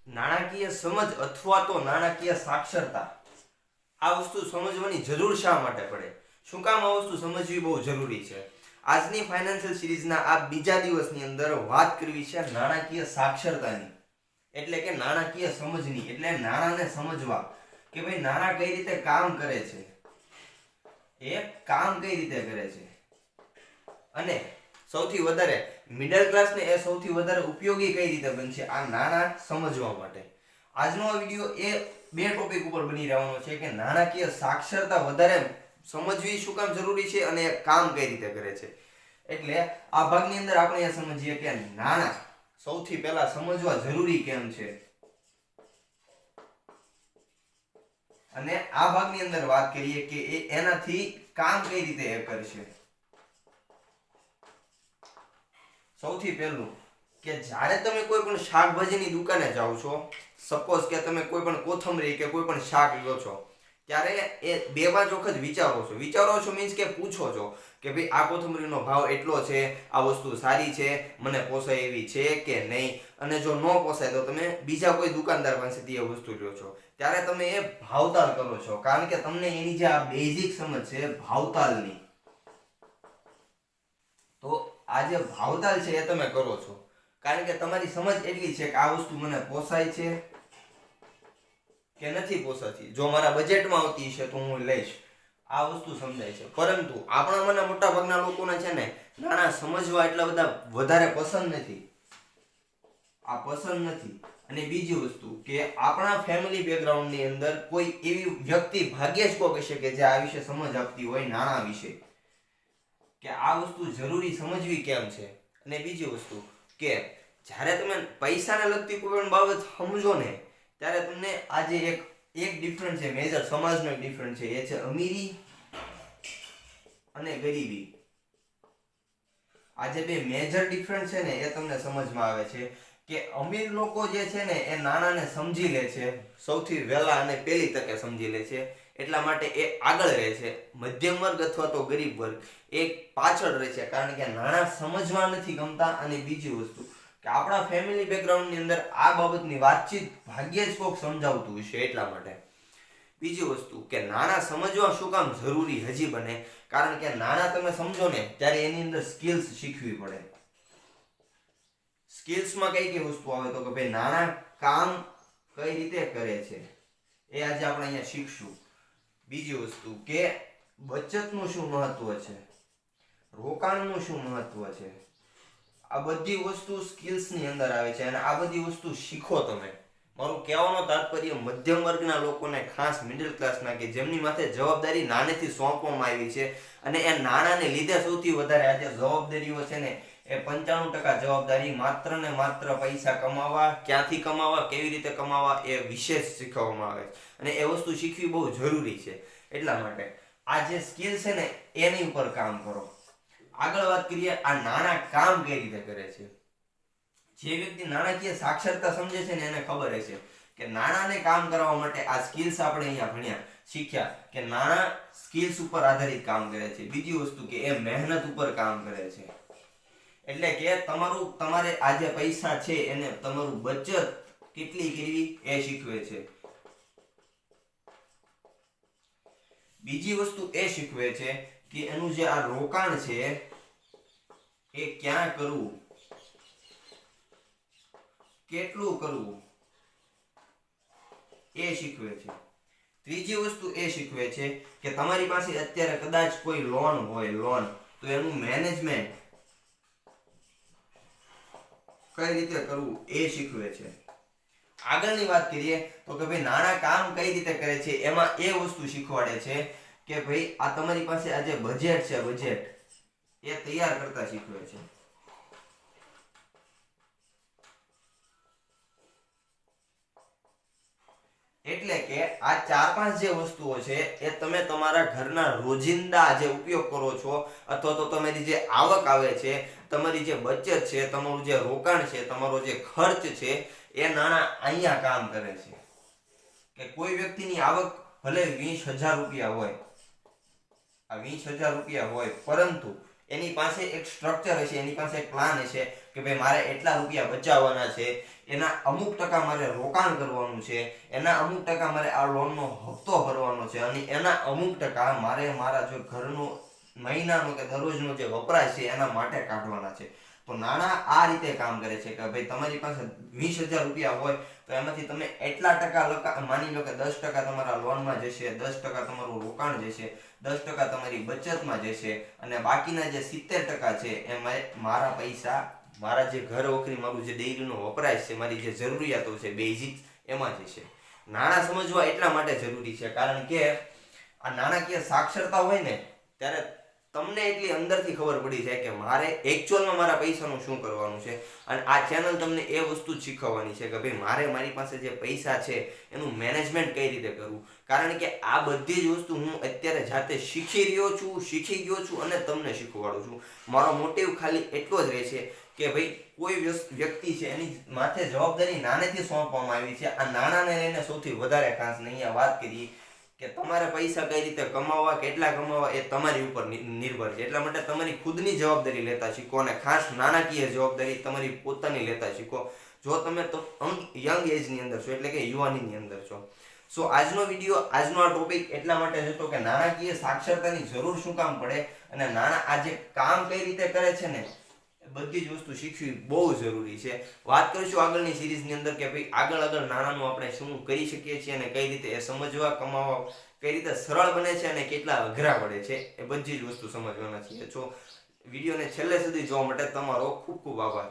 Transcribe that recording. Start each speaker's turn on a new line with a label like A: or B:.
A: નાણાકીય સમજ અથવા તો નાણાકીય સાક્ષરતા આ વસ્તુ સમજવાની જરૂર શા માટે પડે? શું કામ આ વસ્તુ સમજવી બહુ જરૂરી છે? આજની ફાઇનાન્શિયલ સિરીઝના આ બીજા દિવસની અંદર વાત કરવી છે નાણાકીય સાક્ષરતાની, એટલે કે નાણાકીય સમજની, એટલે નાણાંને સમજવા કે ભાઈ નાણાં કઈ રીતે કામ કરે છે, એ કામ કઈ રીતે કરે છે, અને સૌથી વધારે મિડલ ક્લાસને એ સૌથી વધારે ઉપયોગી કઈ રીતે બનશે આ નાણાં સમજવા માટે. આજનો આ વિડીયો એ બે ટોપિક ઉપર બની રહેવાનો છે કે નાણાકીય સાક્ષરતા વધારે સમજવી શું કામ જરૂરી છે અને કામ કઈ રીતે કરે છે. એટલે આ ભાગની અંદર આપણે એ સમજીએ કે નાણાં સૌથી પહેલા સમજવા જરૂરી કેમ છે, અને આ ભાગની અંદર વાત કરીએ કે એનાથી કામ કઈ રીતે એ કરશે. સૌથી પહેલું કે જ્યારે તમે કોઈ પણ શાકભાજીની દુકાને જાઓ છો, સપોઝ કે તમે કોઈ પણ કોથમરી કે કોઈ પણ શાક લો છો, ત્યારે એ બે પાંચ વખત વિચારો છો મીન્સ કે પૂછો છો કે ભાઈ આ કોથમરીનો ભાવ એટલો છે, આ વસ્તુ સારી છે, મને પોસાય એવી છે કે નહીં, અને જો ન પોસાય તો તમે બીજા કોઈ દુકાનદાર પાસેથી એ વસ્તુ લ્યો છો. ત્યારે તમે એ ભાવતાલ કરો છો, કારણ કે તમને એની જે આ બેઝિક સમજ છે ભાવતાલની, તો આ જે ભાવતાલ છે એ તમે કરો છો કારણ કે તમારી સમજ એટલી છે કે આ વસ્તુ મને પોસાય છે કે નથી પોસાતી, જો મારા બજેટમાં આવતી છે તો હું લઈશ, આ વસ્તુ સમજાય છે. પરંતુ આપણામાંના મોટા ભાગના લોકોને છે ને નાણાં સમજવા એટલા બધા વધારે પસંદ નથી, આ પસંદ નથી. અને બીજી વસ્તુ કે આપણા ફેમિલી બેકગ્રાઉન્ડની અંદર કોઈ એવી વ્યક્તિ ભાગ્યે જ કોઈ હશે કે જે આ વિશે સમજ આપતી હોય નાણાં વિશે, કે આ વસ્તુ જરૂરી સમજવી કેમ છે. અને બીજી વસ્તુ કે જ્યારે તમે પૈસાને લગતી કોઈ પણ બાબત સમજો ને, ત્યારે તમને આજે એક ડિફરન્સ છે, મેજર સમાજનો એક ડિફરન્સ છે, એ છે અમીરી અને ગરીબી. આજે બે મેજર ડિફરન્સ છે ને એ તમને સમજમાં આવે છે કે અમીર લોકો જે છે ને એ નાણાંને સમજી લે છે, સૌથી વહેલા અને પહેલી તકે સમજી લે છે, એટલા માટે એ આગળ રહે છે. મધ્યમ વર્ગ અથવા તો ગરીબ વર્ગ એ પાછળ રહે છે, કારણ કે નાણાં સમજવા નથી ગમતા. અને બીજી વસ્તુ કે આપણા ફેમિલી બેકગ્રાઉન્ડની અંદર આ બાબતની વાતચીત ભાગ્યે જ કોઈક સમજાવતું હશે એટલા માટે. બીજી વસ્તુ કે નાણાં સમજવા શું કામ જરૂરી હજી બને, કારણ કે નાણાં તમે સમજો ને ત્યારે એની અંદર સ્કિલ્સ શીખવી પડે. સ્કિલ્સમાં કઈ કઈ વસ્તુ આવે તો કે ભાઈ નાણાં કામ કઈ રીતે કરે છે એ આજે આપણે અહીંયા શીખશું. બીજી વસ્તુ કે બચતનું શું મહત્વ છે, રોકાણનું શું મહત્વ છે, આ બધી વસ્તુ સ્કિલ્સની અંદર આવે છે અને આ બધી વસ્તુ શીખો તમે. મારું કહેવાનો તાત્પર્ય મધ્યમ વર્ગના લોકોને, ખાસ મિડલ ક્લાસના કે જેમની માથે જવાબદારી નાનેથી સોંપવામાં આવી છે અને એ નાણાંને લીધે સૌથી વધારે આજે જવાબદારીઓ છે ને એ 95% જવાબદારી માત્ર ને માત્ર પૈસા કમાવા, ક્યાંથી કમાવા, કેવી રીતે કમાવા એ વિશેષ શીખવવામાં આવે છે. અને એ વસ્તુ શીખવી બહુ જરૂરી છે. એટલા માટે આ જે સ્કિલ છે ને એની ઉપર કામ કરો. આગળ વાત કરીએ આ નાણાં કામ કઈ રીતે કરે છે. જે વ્યક્તિ નાણાકીય સાક્ષરતા સમજે છે ને એને ખબર હશે કે નાણાંને કામ કરવા માટે આ સ્કિલ્સ આપણે અહીંયા ભણ્યા, શીખ્યા કે નાણાં સ્કિલ્સ ઉપર આધારિત કામ કરે છે. બીજી વસ્તુ કે એ મહેનત ઉપર કામ કરે છે, એટલે કે તમારે આ જે પૈસા છે એને તમારું બચત કેટલી કરવી એ શીખવે છે. બીજી વસ્તુ એ શીખવે છે કે એનું જે આ રોકાણ છે એ ક્યાં કરવું, કેટલું કરવું એ શીખવે છે. ત્રીજી વસ્તુ એ શીખવે છે કે તમારી પાસે અત્યારે કદાચ કોઈ લોન હોય, તો એનું મેનેજમેન્ટ કઈ રીતે કરવું એ શીખવે છે. આગળની વાત કરીએ તો કે ભાઈ નાણાં કામ કઈ રીતે કરે છે, એમાં એ વસ્તુ શીખવાડે છે કે ભાઈ આ તમારી પાસે આ જે બજેટ છે, બજેટ એ તૈયાર કરતા શીખવે છે. એટલે કે આ 4-5 જે વસ્તુઓ છે એ તમે તમારા ઘરના રોજિંદા જે ઉપયોગ કરો છો, અથવા તો તમારી જે આવક આવે છે, તમારી જે બચત છે, તમારું જે રોકાણ છે, તમારો જે ખર્ચ છે, એ નાણાં અહીંયા કામ કરે છે. કે કોઈ વ્યક્તિની આવક ભલે 20,000 રૂપિયા હોય, આ 20,000 રૂપિયા હોય, પરંતુ એની પાસે એક સ્ટ્રક્ચર હશે, એની પાસે એક પ્લાન હશે કે ભાઈ મારે એટલા રૂપિયા બચાવવાના છે, એના અમુક ટકા મારે રોકાણ કરવાનું છે, એના અમુક ટકા મારે આ લોનનો હપ્તો ભરવાનો છે, અને એના અમુક ટકા મારે મારા જો ઘરનો મહિનાનો કે દરરોજનો જે વપરાશ છે એના માટે કાઢવાના છે. તો નાણાં આ રીતે કામ કરે છે કે ભાઈ તમારી પાસે 20,000 રૂપિયા હોય તો એમાંથી તમે એટલા ટકા માની લો કે 10% તમારા લોનમાં જશે, 10% તમારું રોકાણ જશે, 10% તમારી બચતમાં જશે, અને બાકીના જે 70% છે એમાં મારા પૈસા, મારા જે ઘર વખરી, મારું જે ડેઈલીનો વપરાશ છે, મારી જે જરૂરિયાતો છે બેઝિક, એમાં જશે. નાણાં સમજવા એટલા માટે જરૂરી છે કારણ કે આ નાણાકીય સાક્ષરતા હોય ને ત્યારે તમને એટલી અંદરથી ખબર પડી જાય કે મારે એકચ્યુઅલમાં મારા પૈસાનું શું કરવાનું છે. અને આ ચેનલ તમને એ વસ્તુ જ શીખવવાની છે કે ભાઈ મારે મારી પાસે જે પૈસા છે એનું મેનેજમેન્ટ કઈ રીતે કરવું. કારણ કે આ બધી જ વસ્તુ હું અત્યારે જાતે શીખી ગયો છું અને તમને શીખવાડું છું. મારો મોટિવ ખાલી એટલો જ રહે છે કે ભાઈ કોઈ વ્યક્તિ છે એની માથે જવાબદારી નાનેથી સોંપવામાં આવી છે. આ નાણાંને લઈને સૌથી વધારે ખાસ નહીં વાત કરીએ કે તમારે પૈસા કઈ રીતે કમાવવા, કેટલા કમાવવા એ તમારી ઉપર નિર્ભર છે. એટલા માટે તમારી ખુદની જવાબદારી લેતા શીખો, અને ખાસ નાણાકીય જવાબદારી તમારી પોતાની લેતા શીખો જો તમે તો યંગ એજની અંદર છો, એટલે કે યુવાનીની અંદર છો. સો આજનો વિડીયો, આજનો આ ટોપિક એટલા માટે જ હતો કે નાણાકીય સાક્ષરતાની જરૂર શું કામ પડે, અને નાણાં આ જે કામ કઈ રીતે કરે છે ને બધી જ વસ્તુ શીખવી બહુ જરૂરી છે. વાત કરીશું આગળની સિરીઝની અંદર કે ભાઈ આગળ નાણાંનું આપણે શું કરી શકીએ છીએ અને કઈ રીતે એ સમજવા, કમાવા કઈ રીતે સરળ બને છે અને કેટલા અઘરા પડે છે, એ બધી જ વસ્તુ સમજવાના છીએ. તો વિડીયોને છેલ્લે સુધી જોવા માટે તમારો ખૂબ ખૂબ આભાર.